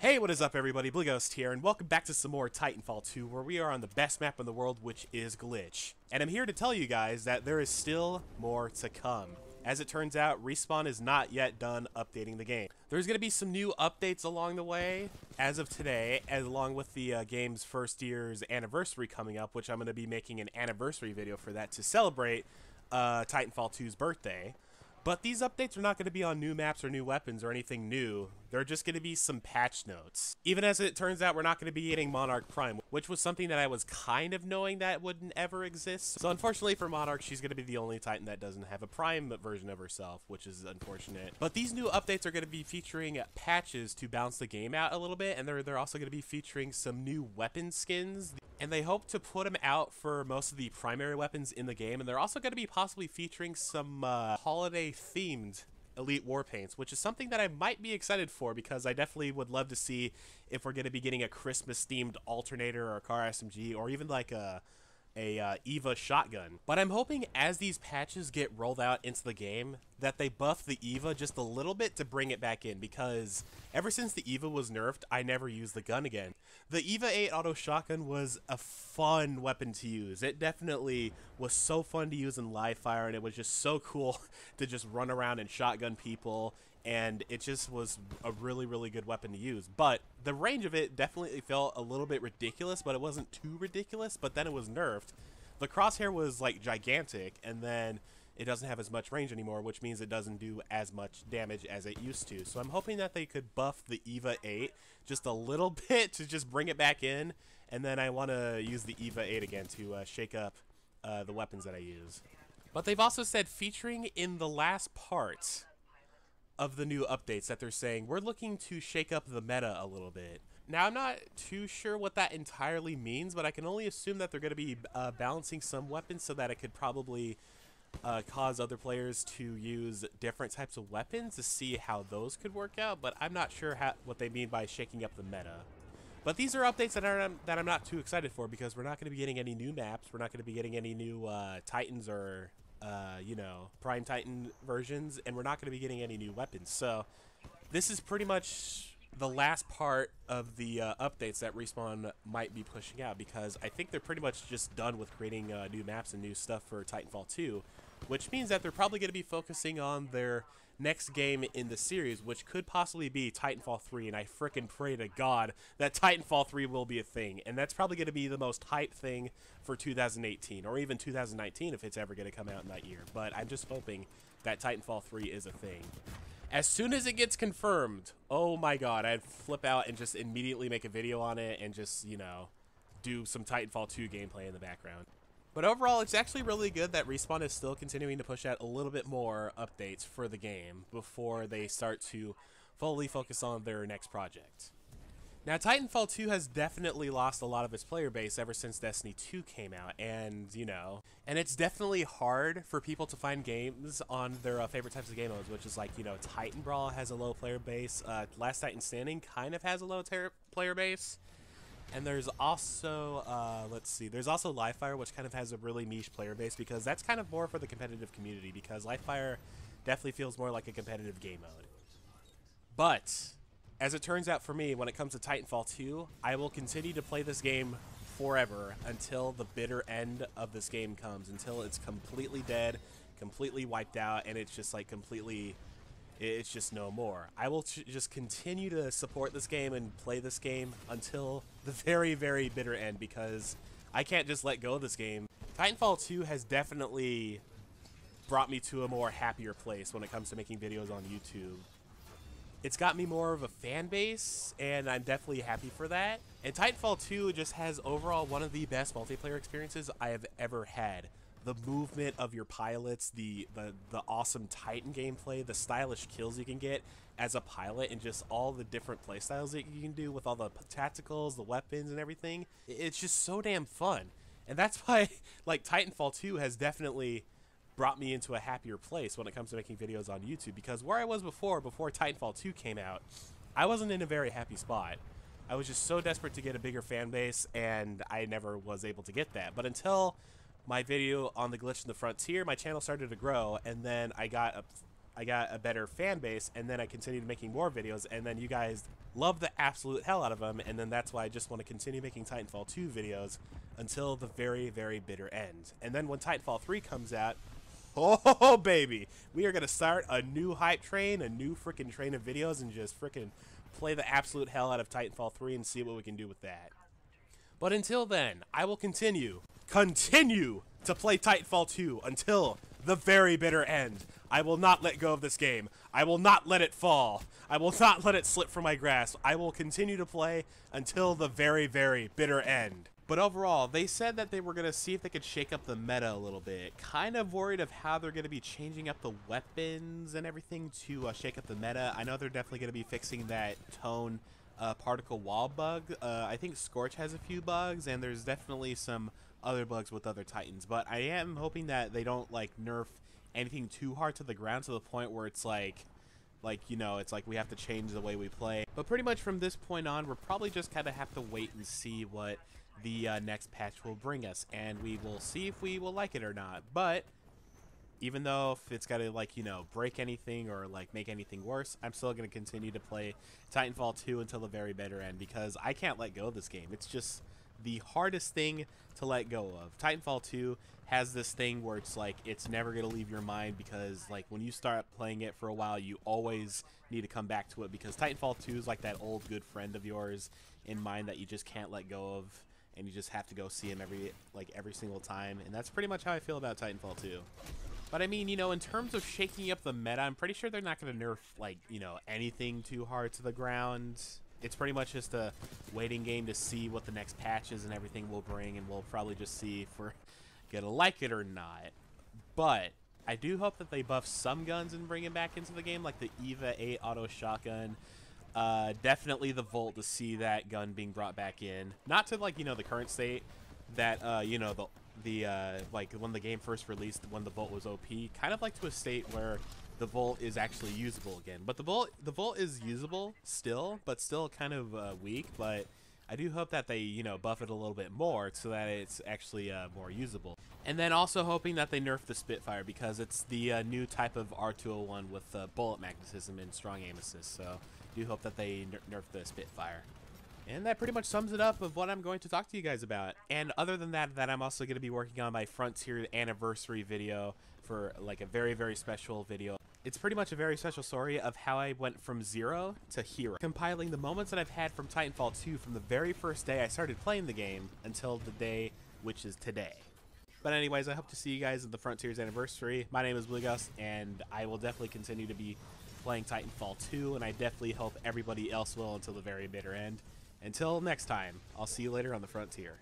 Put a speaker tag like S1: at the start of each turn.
S1: Hey, what is up everybody, Blighost here, and welcome back to some more Titanfall 2, where we are on the best map in the world, which is Glitch. And I'm here to tell you guys that there is still more to come. As it turns out, Respawn is not yet done updating the game. There's going to be some new updates along the way, as of today, along with the game's first year's anniversary coming up, which I'm going to be making an anniversary video for that to celebrate Titanfall 2's birthday. But these updates are not going to be on new maps or new weapons or anything new. They're just going to be some patch notes. Even as it turns out, we're not going to be getting Monarch Prime, which was something that I was kind of knowing that wouldn't ever exist. So unfortunately for Monarch, she's going to be the only Titan that doesn't have a Prime version of herself, which is unfortunate. But these new updates are going to be featuring patches to balance the game out a little bit, and they're also going to be featuring some new weapon skins. And they hope to put them out for most of the primary weapons in the game, and they're also going to be possibly featuring some holiday-themed Elite War Paints, which is something that I might be excited for, because I definitely would love to see if we're going to be getting a Christmas-themed alternator or a car SMG, or even like a EVA shotgun. But I'm hoping as these patches get rolled out into the game that they buff the EVA just a little bit to bring it back in, because ever since the EVA was nerfed, I never used the gun again. The EVA 8 auto shotgun was a fun weapon to use. It definitely was so fun to use in live fire, and it was just so cool to just run around and shotgun people, and it just was a really, really good weapon to use. But the range of it definitely felt a little bit ridiculous, but it wasn't too ridiculous, but then it was nerfed. The crosshair was like gigantic, and then it doesn't have as much range anymore, which means it doesn't do as much damage as it used to. So I'm hoping that they could buff the EVA 8 just a little bit to just bring it back in, and then I want to use the EVA 8 again to shake up the weapons that I use. But they've also said, featuring in the last part of the new updates, that they're saying we're looking to shake up the meta a little bit. Now, I'm not too sure what that entirely means, but I can only assume that they're going to be balancing some weapons so that it could probably cause other players to use different types of weapons to see how those could work out, but I'm not sure what they mean by shaking up the meta. But these are updates that I'm not too excited for, because we're not going to be getting any new maps, we're not going to be getting any new Titans or you know, Prime Titan versions, and we're not going to be getting any new weapons. So this is pretty much the last part of the updates that Respawn might be pushing out, because I think they're pretty much just done with creating new maps and new stuff for Titanfall 2, which means that they're probably going to be focusing on their next game in the series, which could possibly be Titanfall 3, and I frickin' pray to God that Titanfall 3 will be a thing, and that's probably going to be the most hyped thing for 2018, or even 2019 if it's ever going to come out in that year, but I'm just hoping that Titanfall 3 is a thing. As soon as it gets confirmed, oh my God, I'd flip out and just immediately make a video on it and just, you know, do some Titanfall 2 gameplay in the background. But overall, it's actually really good that Respawn is still continuing to push out a little bit more updates for the game before they start to fully focus on their next project. Now, Titanfall 2 has definitely lost a lot of its player base ever since Destiny 2 came out, and, you know, and it's definitely hard for people to find games on their favorite types of game modes, which is like, you know, Titan Brawl has a low player base, Last Titan Standing kind of has a low player base, and there's also, let's see, there's also Live Fire, which kind of has a really niche player base, because that's kind of more for the competitive community, because Live Fire definitely feels more like a competitive game mode. But as it turns out for me, when it comes to Titanfall 2, I will continue to play this game forever until the bitter end of this game comes, until it's completely dead, completely wiped out, and it's just like completely, it's just no more. I will just continue to support this game and play this game until the very, very bitter end, because I can't just let go of this game. Titanfall 2 has definitely brought me to a more happier place when it comes to making videos on YouTube. It's got me more of a fan base, and I'm definitely happy for that. And Titanfall 2 just has overall one of the best multiplayer experiences I have ever had. The movement of your pilots, the awesome Titan gameplay, the stylish kills you can get as a pilot, and just all the different playstyles that you can do with all the tacticals, the weapons, and everything. It's just so damn fun. And that's why, like, Titanfall 2 has definitely brought me into a happier place when it comes to making videos on YouTube, because where I was before Titanfall 2 came out, I wasn't in a very happy spot. I was just so desperate to get a bigger fan base, and I never was able to get that. But until my video on the Glitch in the Frontier, my channel started to grow, and then I got a better fan base, and then I continued making more videos, and then you guys love the absolute hell out of them, and then that's why I just want to continue making Titanfall 2 videos until the very, very bitter end. And then when Titanfall 3 comes out, oh baby, we are going to start a new hype train, a new freaking train of videos, and just freaking play the absolute hell out of Titanfall 3 and see what we can do with that. But until then, I will continue to play Titanfall 2 until the very bitter end. I will not let go of this game. I will not let it fall. I will not let it slip from my grasp. I will continue to play until the very, very bitter end. But overall, they said that they were going to see if they could shake up the meta a little bit. Kind of worried of how they're going to be changing up the weapons and everything to shake up the meta. I know they're definitely going to be fixing that tone particle wall bug. I think Scorch has a few bugs, and there's definitely some other bugs with other Titans. But I am hoping that they don't like nerf anything too hard to the ground to the point where it's like you know, it's like we have to change the way we play. But pretty much from this point on, we're probably just kind of have to wait and see what the next patch will bring us, and we will see if we will like it or not. But even though if it's got to, like, you know, break anything or like make anything worse, I'm still going to continue to play Titanfall 2 until the very bitter end, because I can't let go of this game. It's just the hardest thing to let go of. Titanfall 2 has this thing where it's like it's never going to leave your mind, because like when you start playing it for a while, you always need to come back to it, because Titanfall 2 is like that old good friend of yours in mind that you just can't let go of, and you just have to go see him every single time. And that's pretty much how I feel about Titanfall 2. But I mean, you know, in terms of shaking up the meta, I'm pretty sure they're not going to nerf, like, you know, anything too hard to the ground. It's pretty much just a waiting game to see what the next patches and everything will bring, and we'll probably just see if we're going to like it or not. But I do hope that they buff some guns and bring it back into the game, like the EVA 8 auto shotgun. Definitely the Volt, to see that gun being brought back in. Not to, like, you know, the current state that, you know, like when the game first released, when the Volt was OP, kind of like to a state where the Volt is actually usable again. But the Volt is usable still, but still kind of weak. But I do hope that they, you know, buff it a little bit more so that it's actually more usable. And then also hoping that they nerf the Spitfire, because it's the new type of R201 with bullet magnetism and strong aim assist. So I do hope that they nerf the Spitfire. And that pretty much sums it up of what I'm going to talk to you guys about. And other than that, I'm also going to be working on my Frontier anniversary video for like a very, very special video. It's pretty much a very special story of how I went from 0 to hero, compiling the moments that I've had from Titanfall 2 from the very first day I started playing the game until the day which is today. But anyways, I hope to see you guys at the Frontiers anniversary. My name is Bluegus, and I will definitely continue to be playing Titanfall 2, and I definitely hope everybody else will until the very bitter end. Until next time, I'll see you later on the Frontier.